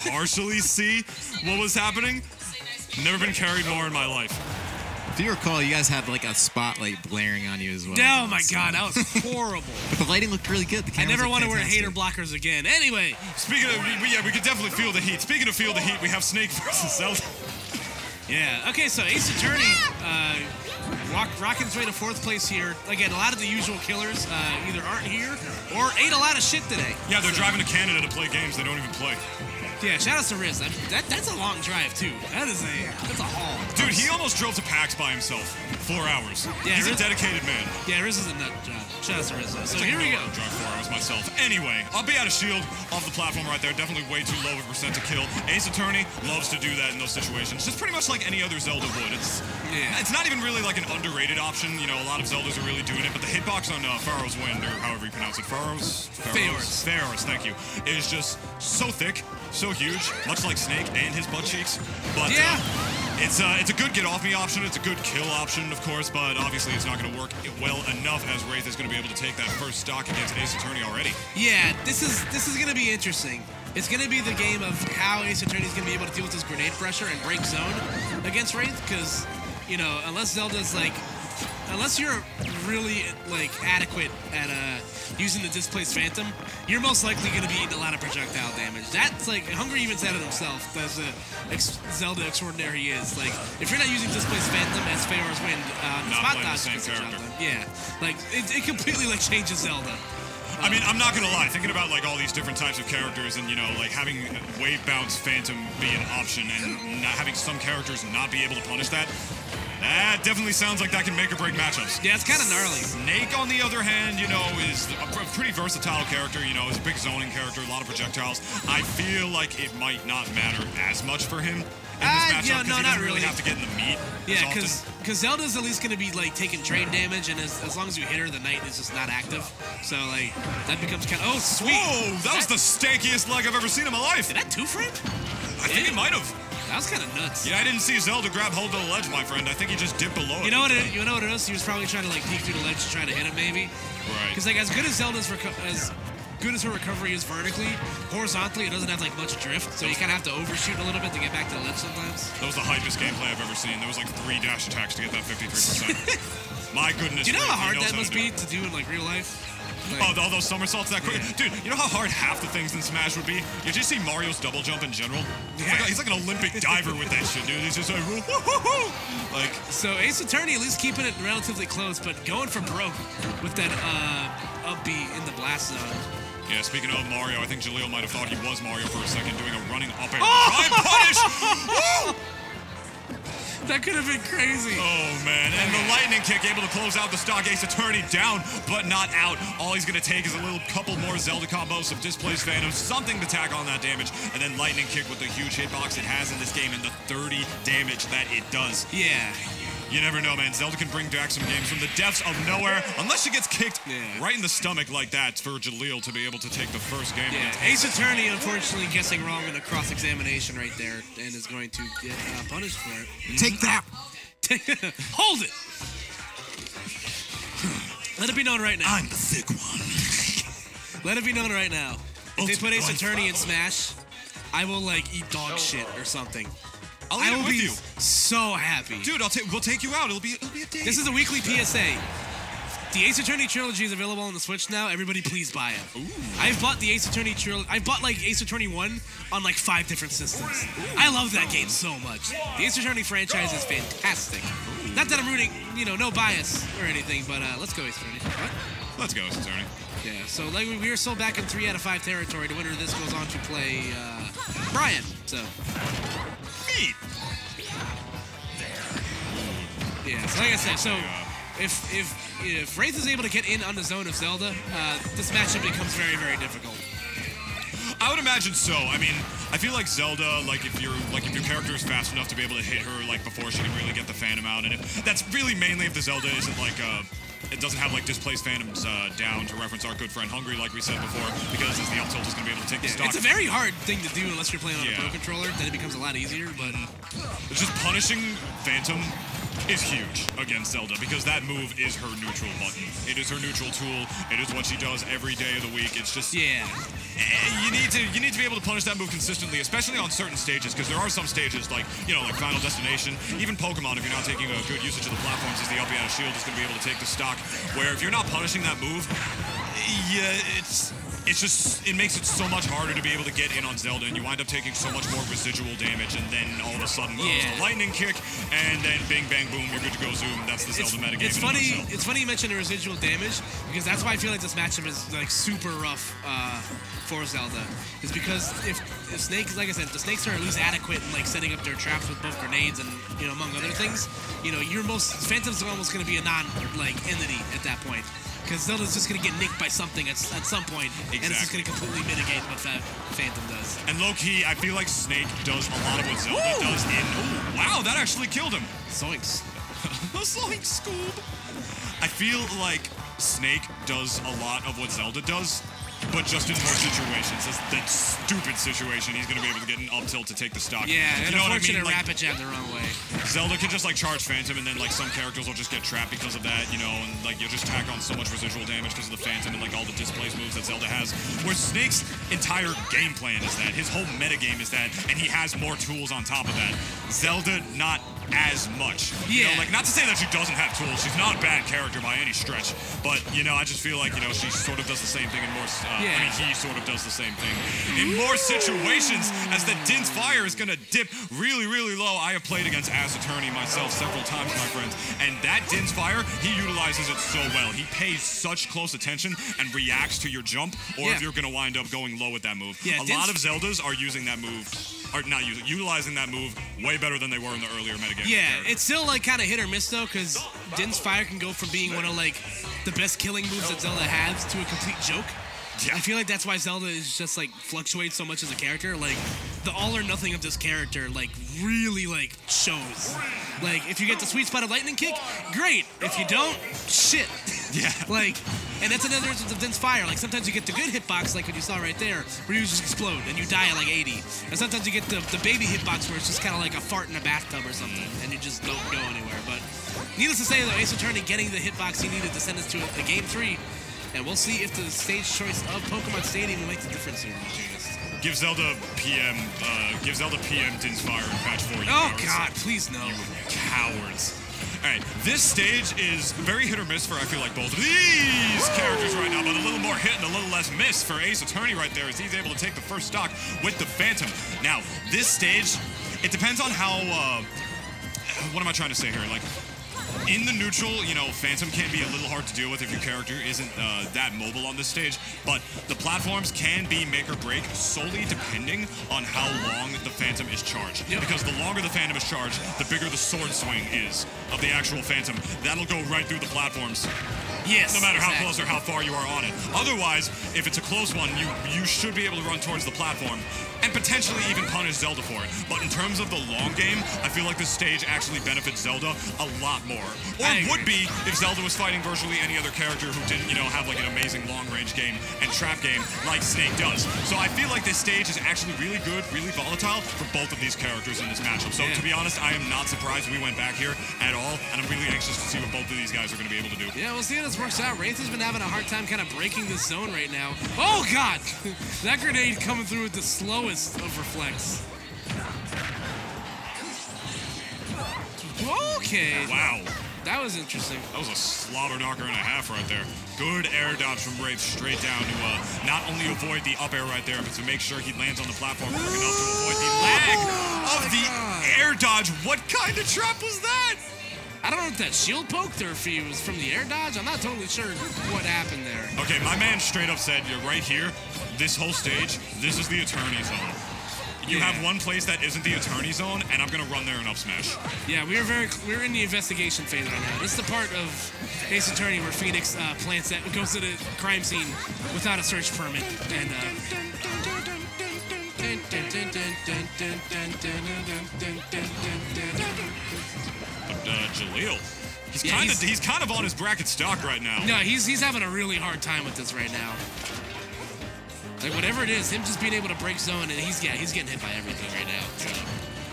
partially see what was happening. Never been carried more in my life. If you recall, you guys had like a spotlight blaring on you as well. Oh my god, that was horrible. But the lighting looked really good. I never want to wear hater blockers again. Anyway. Speaking of, yeah, we could definitely feel the heat. Speaking of feel the heat, we have Snake versus Zelda. Yeah, okay, so AceAttorney rocking his way to 4th place here. Again, a lot of the usual killers either aren't here or ate a lot of shit today. Yeah, they're driving to Canada to play games they don't even play. Yeah, shout out to Riz. That's a long drive, too. That's a haul. Dude, he almost drove to PAX by himself. 4 hours. Yeah, he's a dedicated man. Yeah, Riz is a nut job. Shout out to Riz. So here we go. I'll drive 4 hours myself. Anyway, I'll be out of shield off the platform right there. Definitely way too low of a percent to kill. AceAttorney loves to do that in those situations. Just pretty much like any other Zelda would. It's not even really like an underrated option. You know, a lot of Zeldas are really doing it, but the hitbox on Pharaoh's Wind, or however you pronounce it, Pharaoh's, thank you, is just so thick, so huge, much like Snake and his butt cheeks. But it's a good get off me option. It's a good kill option, of course, but obviously it's not going to work well enough as Wraith is going to be able to take that first stock against AceAttorney already. Yeah, this is going to be interesting. It's going to be the game of how AceAttorney is going to be able to deal with this grenade pressure and break zone against Wraith, because, you know, unless you're really, like, adequate at using the Displaced Phantom, you're most likely going to be eating a lot of projectile damage. That's, like, Hungry even said it himself, as the Zelda extraordinaire he is. Like, if you're not using Displaced Phantom as Pharaoh's Wind, spot dodge the same character. Yeah, like, it completely, like, changes Zelda. I mean, I'm not gonna lie, thinking about like all these different types of characters and, you know, like having Wave Bounce Phantom be an option and not having some characters not be able to punish that, that definitely sounds like that can make or break matchups. Yeah, it's kind of gnarly. Snake, on the other hand, you know, is a pretty versatile character, you know, is a big zoning character, a lot of projectiles. I feel like it might not matter as much for him in this matchup, yeah, no, he not doesn't really have to get in the meat. Yeah, because Zelda's at least going to be, like, taking trade damage, and as long as you hit her, the Knight is just not active. So, like, that becomes kind of... Oh, sweet! Whoa, that was the stankiest leg I've ever seen in my life! Did that two-frame? I think it might have. That was kind of nuts. Yeah, I didn't see Zelda grab hold of the ledge, my friend. I think he just dipped below it. You know what it is? He was probably trying to, like, peek through the ledge to try to hit him, maybe. Right. Because, like, as good as her recovery is vertically, horizontally, it doesn't have, like, much drift, so you kind of have to overshoot a little bit to get back to the ledge sometimes. That was the hypest gameplay I've ever seen. There was, like, 3 dash attacks to get that 53%. My goodness. Do you know how hard that must be to do in, like, real life? Like, all those somersaults that quick. Yeah. Dude, you know how hard half the things in Smash would be? You just see Mario's double jump in general? Yeah. He's like an Olympic diver with that shit, dude. He's just like, woo-hoo-hoo! Like, so AceAttorney at least keeping it relatively close, but going for broke with that up B in the blast zone. Yeah, speaking of Mario, I think Jaleel might have thought he was Mario for a second, doing a running up air. Try and punish! Woo! That could have been crazy. Oh, man. And the lightning kick able to close out the stock. AceAttorney down, but not out. All he's going to take is a little couple more Zelda combos, some Displaced Phantoms, something to tack on that damage, and then lightning kick with the huge hitbox it has in this game and the 30 damage that it does. Yeah. You never know, man. Zelda can bring back some games from the depths of nowhere, unless she gets kicked right in the stomach like that for Jaleel to be able to take the first game. Yeah, AceAttorney, unfortunately, guessing wrong in a cross-examination right there, and is going to get punished for it. Take that! Hold it! Let it be known right now. I'm the thick one. Let it be known right now. If they put AceAttorney in Smash, I will, like, eat dog shit or something. I will be so happy. Dude, we'll take you out. It'll be a day. This is a weekly PSA. The AceAttorney trilogy is available on the Switch now. Everybody please buy it. Ooh. I've bought the AceAttorney trilogy. I've bought, like, AceAttorney 1 on, like, 5 different systems. I love that game so much. The AceAttorney franchise is fantastic. Not that I'm rooting, you know, no bias or anything, but let's go AceAttorney. What? Let's go AceAttorney. Yeah, so like we are still back in 3 out of 5 territory. The winner of this goes on to play Brian. So. Yeah, so like I said, so if Wraith is able to get in on the zone of Zelda, this matchup becomes very, very difficult. I would imagine so. I mean, I feel like Zelda, like if your character is fast enough to be able to hit her like before she can really get the Phantom out, and that's really mainly if the Zelda isn't like it doesn't have like displaced phantoms down to reference our good friend Hungry, like we said before, because as the up tilt is going to be able to take the stock. It's a very hard thing to do unless you're playing on a pro controller. Then it becomes a lot easier. But it's just punishing Phantom is huge against Zelda because that move is her neutral button. It is her neutral tool. It is what she does every day of the week. It's just you need to be able to punish that move consistently, especially on certain stages, because there are some stages like like Final Destination, even Pokemon. If you're not taking a good usage of the platforms, as the up air shield is going to be able to take the stock. Where if you're not punishing that move, it makes it so much harder to be able to get in on Zelda, and you wind up taking so much more residual damage, and then all of a sudden comes the lightning kick, and then bing, bang, boom, you're good to go zoom. That's the Zelda metagame. It's funny you mentioned the residual damage, because that's why I feel like this matchup is like super rough for Zelda. Is because if snakes, like I said, if the snakes are at least adequate in like setting up their traps with both grenades and among other things, Phantom's almost going to be a entity at that point. Because Zelda's just going to get nicked by something at some point, and it's just going to completely mitigate what Phantom does. And low-key, I feel like Snake does a lot of what Zelda does in... Oh, wow, that actually killed him. Zoinks. Zoinks, Scoob. I feel like Snake does a lot of what Zelda does, but just in more situations. That's that stupid situation. He's going to be able to get an up tilt to take the stock. Yeah, you know what I mean? Rapid jab the wrong way. Zelda can just charge Phantom, and then some characters will just get trapped because of that, and you'll just tack on so much residual damage because of the Phantom and all the displace moves that Zelda has. Where Snake's entire game plan is that, his whole meta game is that, and he has more tools on top of that. Zelda, not as much. Not to say that she doesn't have tools. She's not a bad character by any stretch, but I just feel like she sort of does the same thing in more. He sort of does the same thing in more situations. As the Din's Fire is going to dip really, really low. I have played against AceAttorney myself several times, my friends, and that Din's Fire, he utilizes it so well. He pays such close attention and reacts to your jump, or if you're going to wind up going low with that move. A lot of Zeldas are using that move. Or not utilizing that move way better than they were in the earlier metagame. Yeah, it's still kind of hit or miss though, because Din's Fire can go from being one of the best killing moves that Zelda has to a complete joke. Yeah. I feel like that's why Zelda is just fluctuates so much as a character. The all or nothing of this character really shows. If you get the sweet spot of lightning kick, great. If you don't, shit. Yeah. And that's another instance of Din's Fire. Sometimes you get the good hitbox, like what you saw right there, where you just explode and you die at 80. And sometimes you get the baby hitbox where it's just kind of like a fart in a bathtub or something, and you just don't go anywhere. But needless to say, though, AceAttorney getting the hitbox he needed to send us to a game 3. And we'll see if the stage choice of Pokemon Stadium will make the difference here. Give Zelda PM Din's Fire in patch 4. Oh, God, please no. You cowards. All right, this stage is very hit or miss for, I feel like, both of these characters right now, but a little more hit and a little less miss for AceAttorney right there, as he's able to take the first stock with the Phantom. Now, this stage, it depends on how, what am I trying to say here? In the neutral, Phantom can be a little hard to deal with if your character isn't that mobile on this stage, but the platforms can be make or break solely depending on how long the Phantom is charged. Yep. Because the longer the Phantom is charged, the bigger the sword swing is of the actual Phantom. That'll go right through the platforms. Yes, no matter how close or how far you are on it. Otherwise, if it's a close one, you should be able to run towards the platform and potentially even punish Zelda for it. But in terms of the long game, I feel like this stage actually benefits Zelda a lot more. Or would be if Zelda was fighting virtually any other character who didn't, have an amazing long-range game and trap game like Snake does. So I feel like this stage is actually really good, really volatile for both of these characters in this matchup. So to be honest, I am not surprised we went back here at all, and I'm really anxious to see what both of these guys are going to be able to do. Yeah, we'll see how this works out. Wraith has been having a hard time kind of breaking this zone right now. Oh, God! That grenade coming through with the slowest of reflects. Okay. Wow. That was interesting. That was a slobber knocker and a half right there. Good air dodge from Wraith straight down to not only avoid the up air right there, but to make sure he lands on the platform quick enough to avoid the lag of the air dodge. What kind of trap was that? I don't know if that shield poked or if he was from the air dodge. I'm not totally sure what happened there. Okay, my man straight up said, you're right here, this whole stage, this is the Attorney Zone. You have one place that isn't the Attorney Zone, and I'm going to run there and up smash. Yeah, we're in the investigation phase right now. This is the part of AceAttorney where Phoenix goes to the crime scene without a search permit. And, Jaleel, He's kind of on his bracket stock right now. No, he's having a really hard time with this right now. Like, whatever it is, him just being able to break zone, and he's getting hit by everything right now. So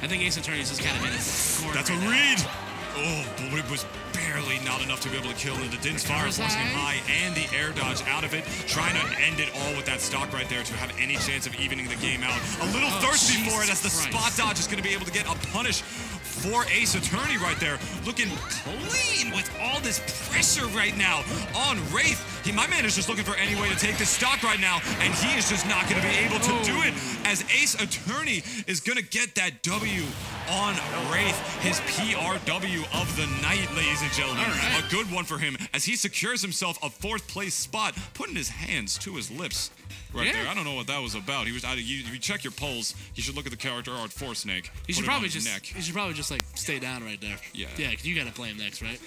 I think AceAttorney's just kind of in his corner. That's a read. Oh, but it was barely not enough to be able to kill him. The Din's fire forcing him high and the air dodge out of it. Trying to end it all with that stock right there to have any chance of evening the game out. A little thirsty for it as the spot dodge is going to be able to get a punish for AceAttorney right there. Looking clean with all this pressure right now on Wraith. My man is just looking for any way to take this stock right now, and he is just not going to be able to do it as AceAttorney is going to get that W on Wraith, his PRW of the night, ladies and gentlemen. A good one for him as he secures himself a 4th place spot, putting his hands to his lips right there. I don't know what that was about. You check your polls. You should look at the character art for Snake. He should probably just like stay down right there. Yeah, because you got to play him next, right?